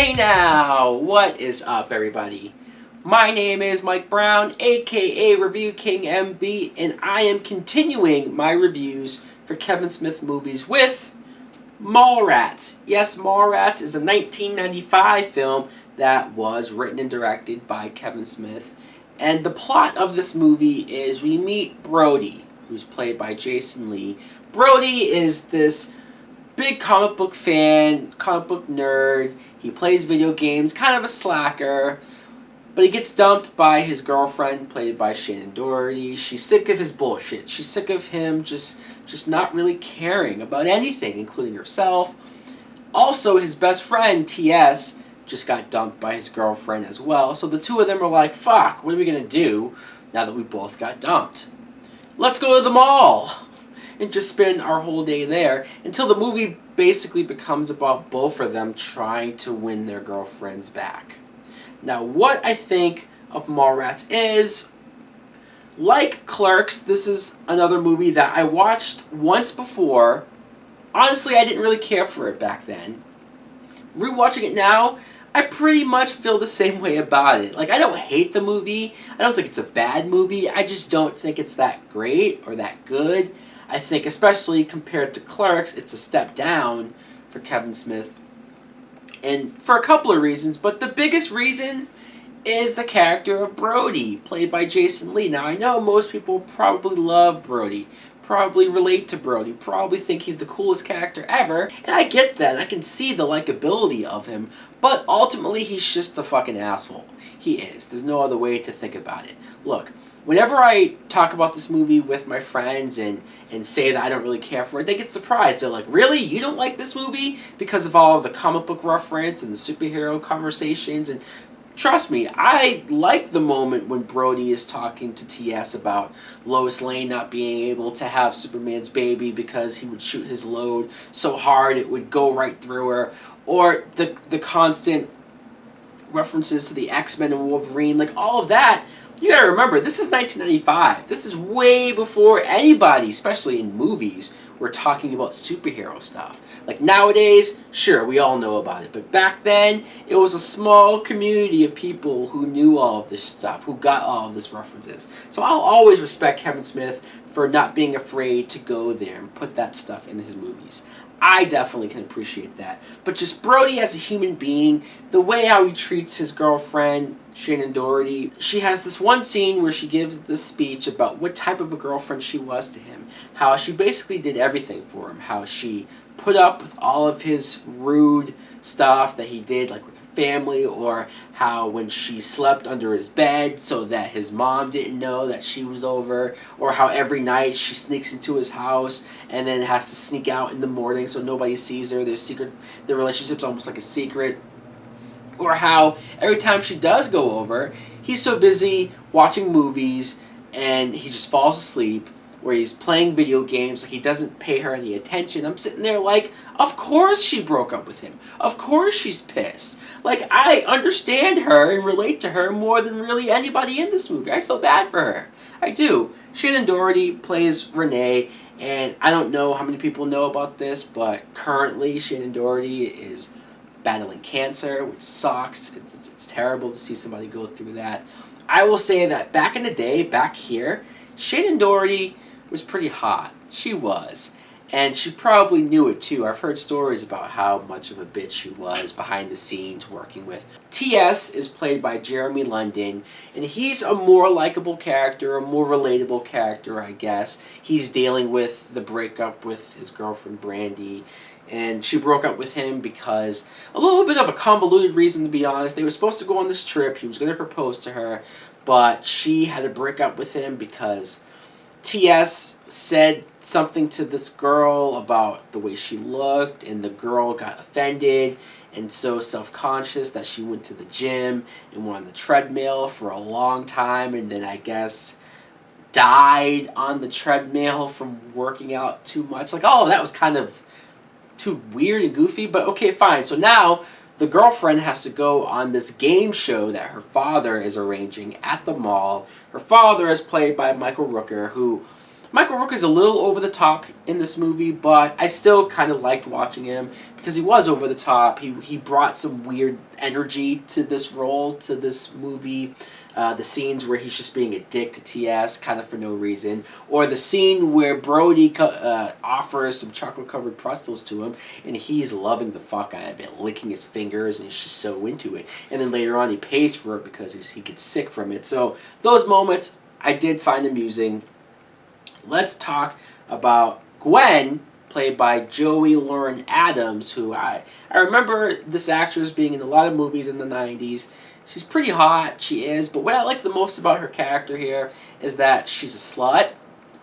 Hey now, what is up everybody? My name is Mike Brown, aka ReviewKingMB, and I am continuing my reviews for Kevin Smith movies with Mallrats. Yes, Mallrats is a 1995 film that was written and directed by Kevin Smith. And the plot of this movie is we meet Brody, who's played by Jason Lee. Brody is this big comic book fan, comic book nerd. He plays video games, kind of a slacker. But he gets dumped by his girlfriend, played by Shannen Doherty. She's sick of his bullshit. She's sick of him just not really caring about anything, including herself. Also, his best friend, T.S., just got dumped by his girlfriend as well. So the two of them are like, fuck, what are we going to do now that we both got dumped? Let's go to the mall and just spend our whole day there until the movie basically becomes about both of them trying to win their girlfriends back. Now, what I think of Mallrats is, like Clerks, this is another movie that I watched once before. Honestly, I didn't really care for it back then. Rewatching it now, I pretty much feel the same way about it. Like, I don't hate the movie. I don't think it's a bad movie. I just don't think it's that great or that good. I think, especially compared to Clerks, it's a step down for Kevin Smith. And for a couple of reasons, but the biggest reason is the character of Brody, played by Jason Lee. Now, I know most people probably love Brody, probably relate to Brody, probably think he's the coolest character ever, and I get that. I can see the likability of him, but ultimately he's just a fucking asshole. He is. There's no other way to think about it. Look, whenever I talk about this movie with my friends and say that I don't really care for it, they get surprised. They're like, really? You don't like this movie? Because of all of the comic book reference and the superhero conversations. And trust me, I like the moment when Brody is talking to T.S. about Lois Lane not being able to have Superman's baby because he would shoot his load so hard it would go right through her. Or the constant references to the X-Men and Wolverine, like all of that. You gotta remember, this is 1995. This is way before anybody, especially in movies, were talking about superhero stuff. Like nowadays, sure, we all know about it. But back then, it was a small community of people who knew all of this stuff, who got all of this references. So I'll always respect Kevin Smith for not being afraid to go there and put that stuff in his movies. I definitely can appreciate that. But just Brody as a human being, the way how he treats his girlfriend, Shannen Doherty, she has this one scene where she gives this speech about what type of a girlfriend she was to him. How she basically did everything for him. How she put up with all of his rude stuff that he did, like with her family, or how when she slept under his bed so that his mom didn't know that she was over, or how every night she sneaks into his house and then has to sneak out in the morning so nobody sees her. Their relationship's almost like a secret. Or how every time she does go over, he's so busy watching movies and he just falls asleep, where he's playing video games, like he doesn't pay her any attention. I'm sitting there like, of course she broke up with him. Of course she's pissed. Like, I understand her and relate to her more than really anybody in this movie. I feel bad for her. I do. Shannen Doherty plays Renee, and I don't know how many people know about this, but currently Shannen Doherty is battling cancer, which sucks. It's terrible to see somebody go through that. I will say that back in the day, back here, Shannen Doherty was pretty hot. She was. And she probably knew it too. I've heard stories about how much of a bitch she was behind the scenes working with. T.S. is played by Jeremy London, and he's a more likable character, a more relatable character, I guess. He's dealing with the breakup with his girlfriend Brandy, and she broke up with him because a little bit of a convoluted reason, to be honest. They were supposed to go on this trip. He was going to propose to her, but she had to break up with him because T.S. said something to this girl about the way she looked, and the girl got offended and so self-conscious that she went to the gym and went on the treadmill for a long time, and then I guess died on the treadmill from working out too much. Like, oh, that was kind of too weird and goofy, but okay, fine. So now the girlfriend has to go on this game show that her father is arranging at the mall. Her father is played by Michael Rooker, who Michael Rooker is a little over the top in this movie, but I still kind of liked watching him because he was over the top. He brought some weird energy to this role, to this movie. The scenes where he's just being a dick to TS, kind of for no reason. Or the scene where Brody offers some chocolate-covered pretzels to him, and he's loving the fuck out of it, licking his fingers, and he's just so into it. And then later on, he pays for it because he gets sick from it. So those moments I did find amusing. Let's talk about Gwen, played by Joey Lauren Adams, who I remember this actress being in a lot of movies in the 90s. She's pretty hot, she is, but what I like the most about her character here is that she's a slut,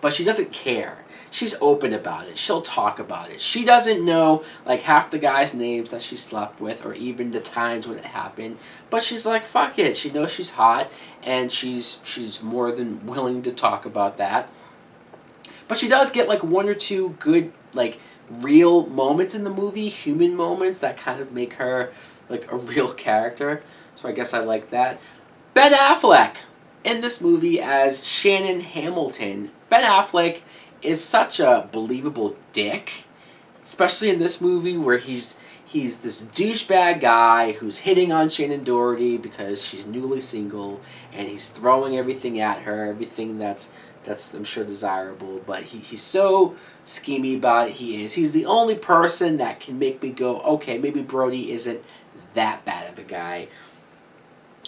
but she doesn't care. She's open about it. She'll talk about it. She doesn't know like half the guys' names that she slept with or even the times when it happened, but she's like, fuck it. She knows she's hot, and she's more than willing to talk about that. But she does get like one or two good, like, real moments in the movie, human moments that kind of make her like a real character. So I guess I like that. Ben Affleck in this movie as Shannon Hamilton. Ben Affleck is such a believable dick, especially in this movie where he's this douchebag guy who's hitting on Shannon Doherty because she's newly single, and he's throwing everything at her, everything that's I'm sure desirable, but he's so schemy about it. He's the only person that can make me go, okay, maybe Brody isn't that bad of a guy.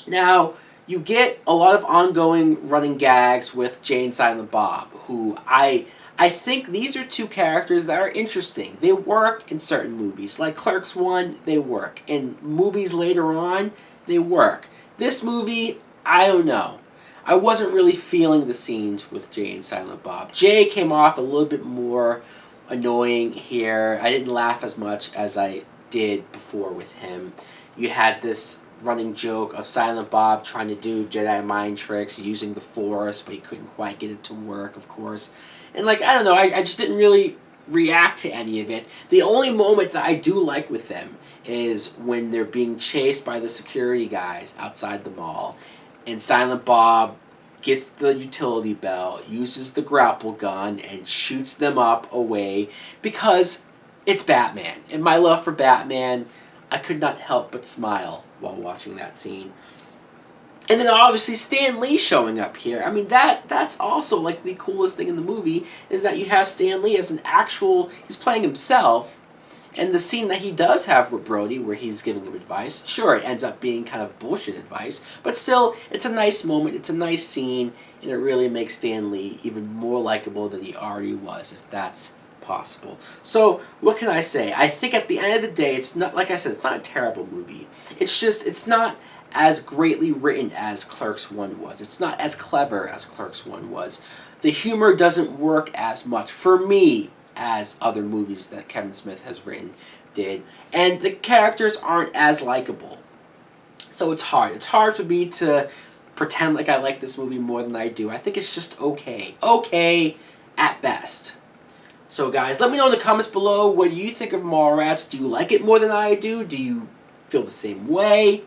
Now, you get a lot of ongoing running gags with Jay and Silent Bob, who I think these are two characters that are interesting. They work in certain movies. Like Clerks 1, they work. In movies later on, they work. This movie, I don't know. I wasn't really feeling the scenes with Jay and Silent Bob. Jay came off a little bit more annoying here. I didn't laugh as much as I did before with him. You had this running joke of Silent Bob trying to do Jedi mind tricks using the Force, but he couldn't quite get it to work, of course. And like, I don't know, I just didn't really react to any of it. The only moment that I do like with them is when they're being chased by the security guys outside the mall, and Silent Bob gets the utility belt, uses the grapple gun, and shoots them up away because it's Batman. And my love for Batman, I could not help but smile while watching that scene. And then obviously Stan Lee showing up here. I mean, that's also like the coolest thing in the movie, is that you have Stan Lee as an actual, he's playing himself. And the scene that he does have with Brody, where he's giving him advice, sure, it ends up being kind of bullshit advice, but still, it's a nice moment, it's a nice scene, and it really makes Stan Lee even more likable than he already was, if that's possible. So, what can I say? I think at the end of the day, it's not, like I said, it's not a terrible movie. It's just, it's not as greatly written as Clerks 1 was. It's not as clever as Clerks 1 was. The humor doesn't work as much, for me, as other movies that Kevin Smith has written did. And the characters aren't as likable. So it's hard. It's hard for me to pretend like I like this movie more than I do. I think it's just okay. Okay at best. So guys, let me know in the comments below, what do you think of Mallrats? Do you like it more than I do? Do you feel the same way?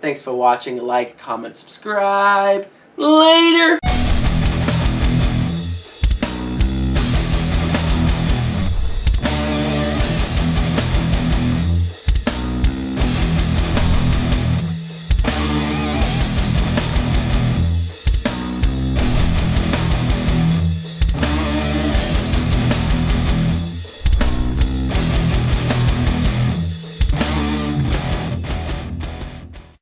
Thanks for watching. Like, comment, subscribe. Later!